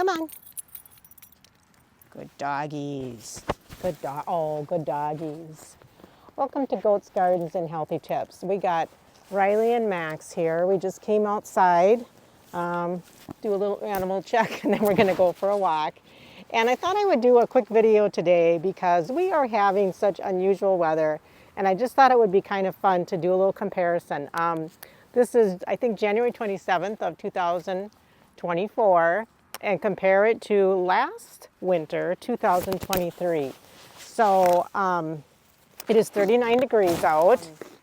Come on. Good doggies. Good doggies. Welcome to Goats Gardens and Healthy Tips. We got Riley and Max here. We just came outside, do a little animal check, and then we're gonna go for a walk. And I thought I would do a quick video today because we are having such unusual weather, and I just thought it would be kind of fun to do a little comparison. This is, I think, January 27th of 2024, and compare it to last winter, 2023. So it is 39 degrees out.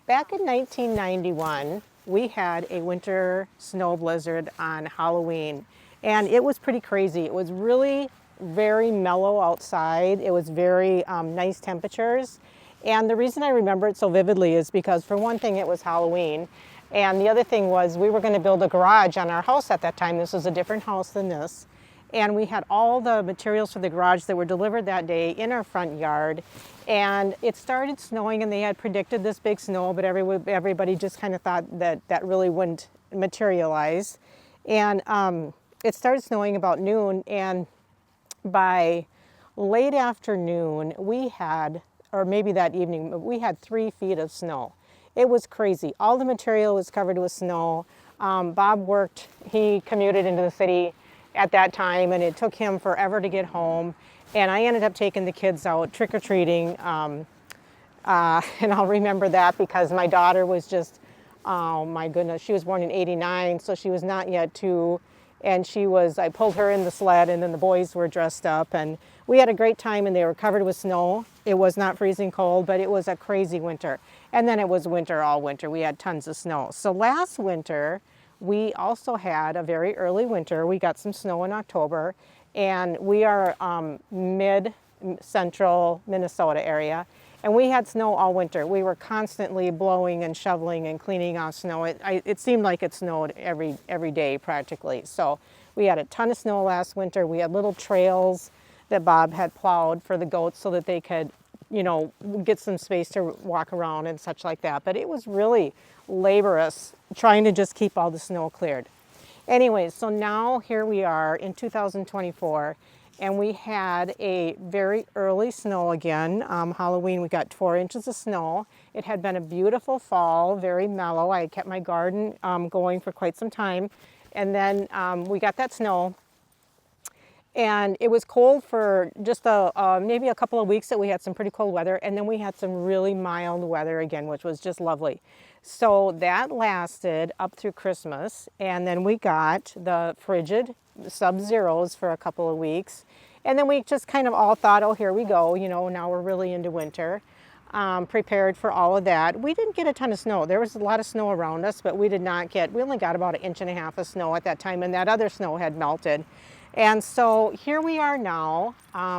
Back in 1991, we had a winter snow blizzard on Halloween, and it was pretty crazy. It was really very mellow outside. It was very nice temperatures. And the reason I remember it so vividly is because, for one thing, it was Halloween. And the other thing was, we were going to build a garage on our house at that time. This was a different house than this. And we had all the materials for the garage that were delivered that day in our front yard. And it started snowing, and they had predicted this big snow, but everybody just kind of thought that that really wouldn't materialize. And it started snowing about noon, and by late afternoon, we had, or maybe that evening, we had 3 feet of snow. It was crazy. All the material was covered with snow. Bob worked, he commuted into the city at that time, and it took him forever to get home. And I ended up taking the kids out trick-or-treating. And I'll remember that because my daughter was just, oh my goodness, she was born in '89, so she was not yet 2. And I pulled her in the sled, and then the boys were dressed up, and we had a great time, and they were covered with snow. It was not freezing cold, but it was a crazy winter. And then it was winter all winter. We had tons of snow. So last winter, we also had a very early winter. We got some snow in October, and we are mid-central Minnesota area, and we had snow all winter. We were constantly blowing and shoveling and cleaning off snow. It seemed like it snowed every day practically. So we had a ton of snow last winter. We had little trails that Bob had plowed for the goats so that they could, you know, get some space to walk around and such like that. But it was really laborious trying to just keep all the snow cleared. Anyways, so now here we are in 2024, and we had a very early snow again. Halloween, we got 4 inches of snow. It had been a beautiful fall, very mellow. I had kept my garden going for quite some time. And then we got that snow. And it was cold for just maybe a couple of weeks that we had some pretty cold weather. And then we had some really mild weather again, which was just lovely. So that lasted up through Christmas. And then we got the frigid sub-zeros for a couple of weeks. And then we just kind of all thought, oh, here we go. You know, now we're really into winter. Prepared for all of that. We didn't get a ton of snow. There was a lot of snow around us, but we only got about 1.5 inches of snow at that time, and that other snow had melted. And so here we are now.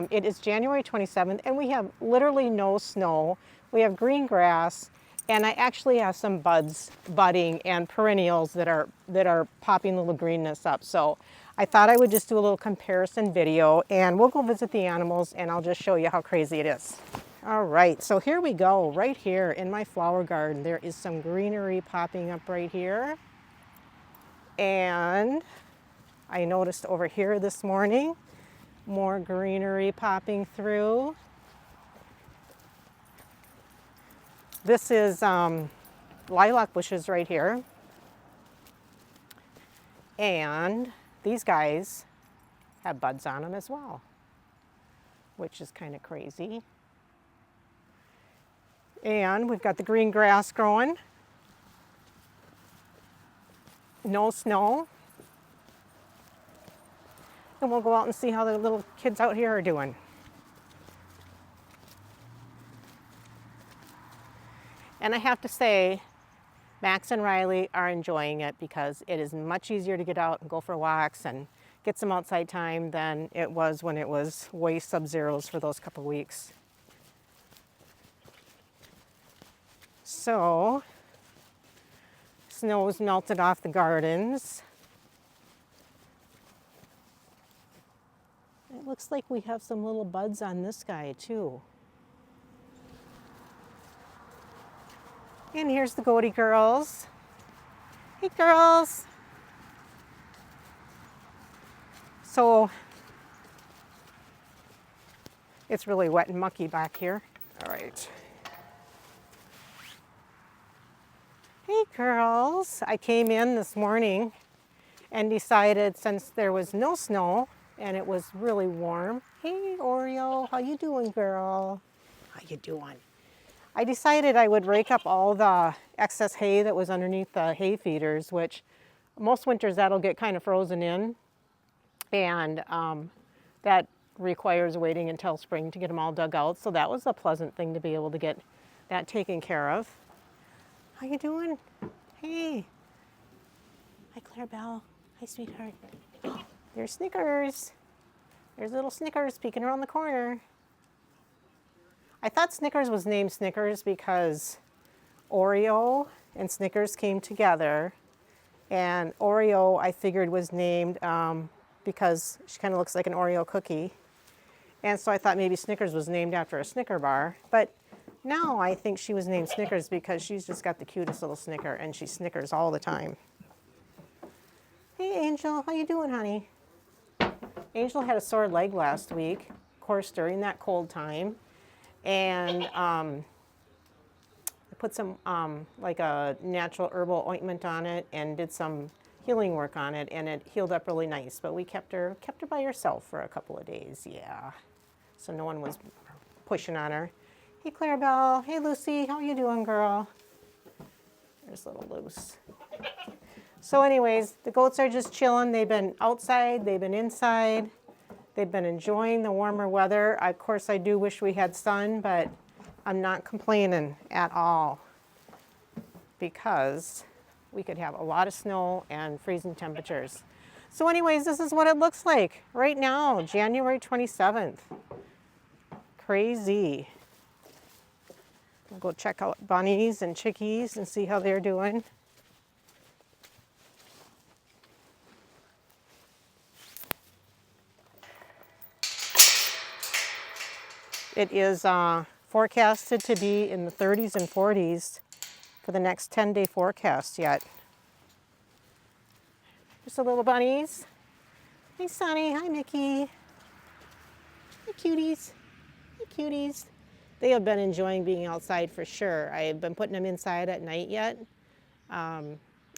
It is January 27th, and we have literally no snow. We have green grass, and I actually have some buds budding and perennials that are popping little greenness up. So I thought I would just do a little comparison video, and we'll go visit the animals, and I'll just show you how crazy it is. All right, so here we go. Right here in my flower garden, there is some greenery popping up right here. And I noticed over here this morning, more greenery popping through. This is lilac bushes right here. And these guys have buds on them as well, which is kind of crazy. And we've got the green grass growing. No snow. And we'll go out and see how the little kids out here are doing. And I have to say, Max and Riley are enjoying it because it is much easier to get out and go for walks and get some outside time than it was when it was way sub-zeros for those couple weeks. So, snow's melted off the gardens. It looks like we have some little buds on this guy too. And here's the goaty girls. Hey girls. So It's really wet and mucky back here. All right. Hey girls, I came in this morning and decided, since there was no snow and it was really warm. Hey Oreo, how you doing, girl? How you doing? I decided I would rake up all the excess hay that was underneath the hay feeders, which most winters that'll get kind of frozen in, and that requires waiting until spring to get them all dug out. So that was a pleasant thing to be able to get that taken care of. How you doing? Hey. Hi, Clarabelle. Hi, sweetheart. There's Snickers. There's little Snickers peeking around the corner. I thought Snickers was named Snickers because Oreo and Snickers came together. And Oreo, I figured, was named because she kind of looks like an Oreo cookie. And so I thought maybe Snickers was named after a Snicker bar. But now I think she was named Snickers because she's just got the cutest little Snicker, and she snickers all the time. Hey Angel, how you doing, honey? Angel had a sore leg last week, of course, during that cold time. And I put some like a natural herbal ointment on it and did some healing work on it, and it healed up really nice. But we kept her by herself for a couple of days, yeah. So no one was pushing on her. Hey Clarabelle, hey Lucy, how you doing, girl? There's little Luce. So anyways, the goats are just chilling. They've been outside, they've been inside. They've been enjoying the warmer weather. Of course, I do wish we had sun, but I'm not complaining at all because we could have a lot of snow and freezing temperatures. So anyways, this is what it looks like right now, January 27th. Crazy. We'll go check out bunnies and chickies and see how they're doing. It is forecasted to be in the 30s and 40s for the next 10-day forecast yet. Just the little bunnies. Hey Sonny, hi Mickey. Hey cuties, hey cuties. They have been enjoying being outside for sure. I have been putting them inside at night yet.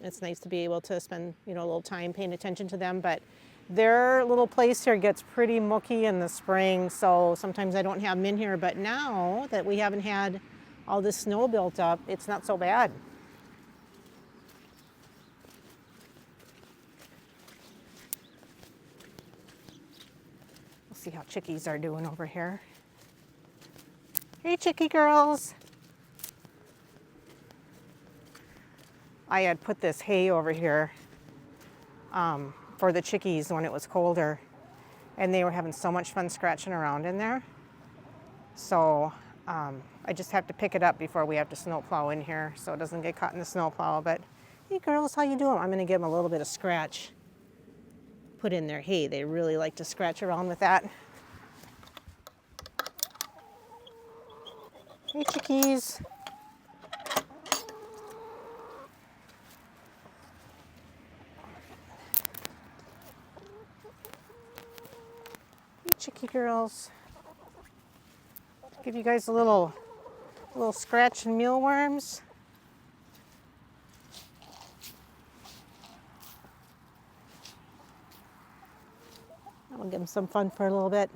It's nice to be able to spend, a little time paying attention to them, but their little place here gets pretty mucky in the spring, so sometimes I don't have them in here, but now that we haven't had all this snow built up, it's not so bad. We'll see how chickies are doing over here. Hey chickie girls. I had put this hay over here for the chickies when it was colder, and they were having so much fun scratching around in there. So I just have to pick it up before we have to snow plow in here so it doesn't get caught in the snow plow. But hey girls, how you doing? I'm gonna give them a little bit of scratch put in their hay. They really like to scratch around with that. Hey chickies. Hey chickie girls. Give you guys a little scratch and mealworms. I'll give them some fun for a little bit.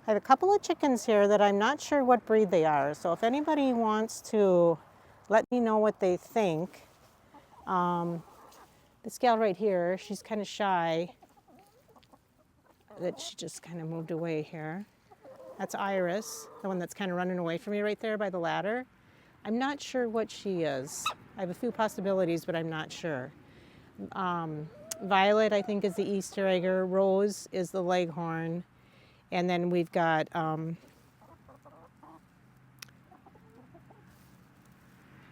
I have a couple of chickens here that I'm not sure what breed they are, so if anybody wants to let me know what they think. This gal right here, she's kind of shy that she just kind of moved away here. That's Iris, the one that's kind of running away from me right there by the ladder. I'm not sure what she is. I have a few possibilities, but I'm not sure. Violet, I think, is the Easter egger. Rose is the Leghorn. And then we've got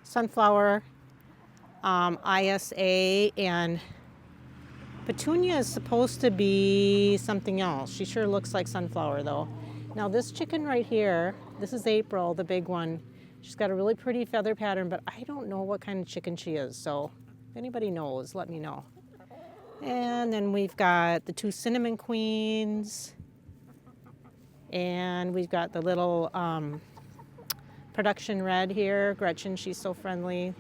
Sunflower, ISA, and Petunia is supposed to be something else. She sure looks like Sunflower though. Now this chicken right here, this is April, the big one. She's got a really pretty feather pattern, but I don't know what kind of chicken she is. So if anybody knows, let me know. And then we've got the 2 cinnamon queens. And we've got the little production red here. Gretchen, she's so friendly.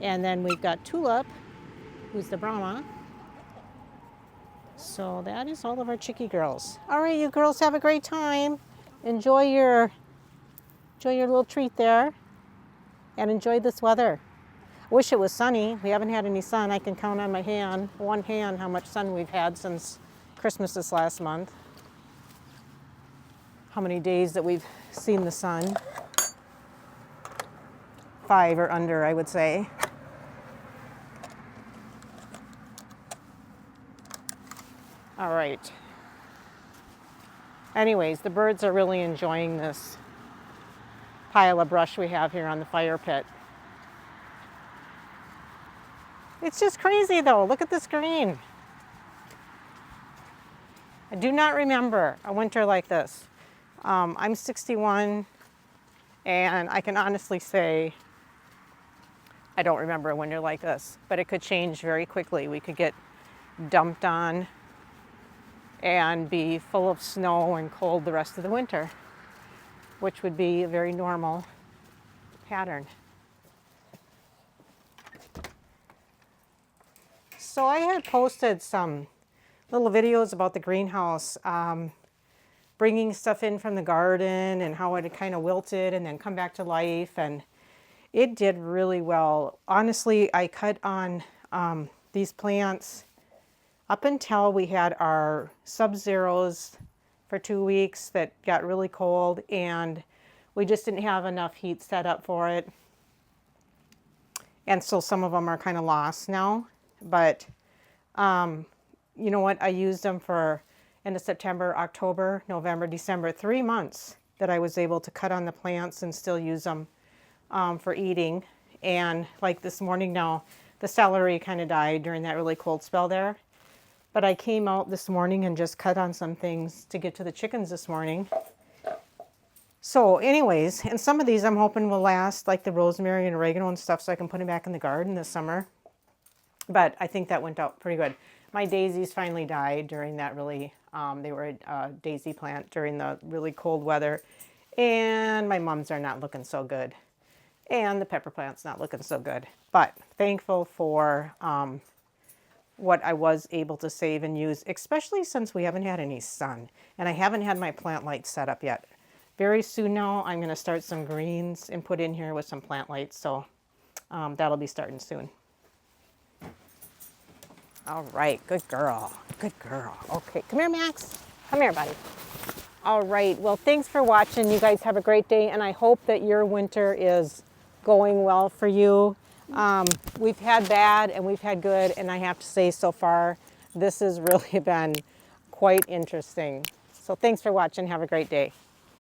And then we've got Tulip, who's the Brahma. So that is all of our chickie girls. All right, you girls have a great time. Enjoy your little treat there. And enjoy this weather. I wish it was sunny. We haven't had any sun. I can count on my hand, one hand, how much sun we've had since Christmas this last month. How many days that we've seen the sun. 5 or under, I would say. All right. Anyways, the birds are really enjoying this pile of brush we have here on the fire pit. It's just crazy though. Look at this green. I do not remember a winter like this. I'm 61 and I can honestly say I don't remember a winter like this, but it could change very quickly. We could get dumped on and be full of snow and cold the rest of the winter, which would be a very normal pattern. So I had posted some little videos about the greenhouse, bringing stuff in from the garden and how it had kind of wilted and then come back to life, and it did really well. Honestly, I cut on these plants up until we had our sub-zeros for 2 weeks that got really cold, and we just didn't have enough heat set up for it. And so some of them are kind of lost now, but you know what? I used them for end of September, October, November, December, 3 months that I was able to cut on the plants and still use them for eating. And like this morning now, the celery kind of died during that really cold spell there. But I came out this morning and just cut on some things to get to the chickens this morning. So anyways, and some of these I'm hoping will last, like the rosemary and oregano and stuff, so I can put them back in the garden this summer. But I think that went out pretty good. My daisies finally died during that really, they were a daisy plant during the really cold weather. And my mums are not looking so good. And the pepper plant's not looking so good. But thankful for what I was able to save and use, especially since we haven't had any sun. And I haven't had my plant lights set up yet. Very soon now, I'm going to start some greens and put in here with some plant lights. So that'll be starting soon. All right, good girl, good girl. Okay, come here, Max. Come here, buddy. All right, well, thanks for watching. You guys have a great day, and I hope that your winter is going well for you. We've had bad and we've had good, and I have to say so far, this has really been quite interesting. So thanks for watching. Have a great day.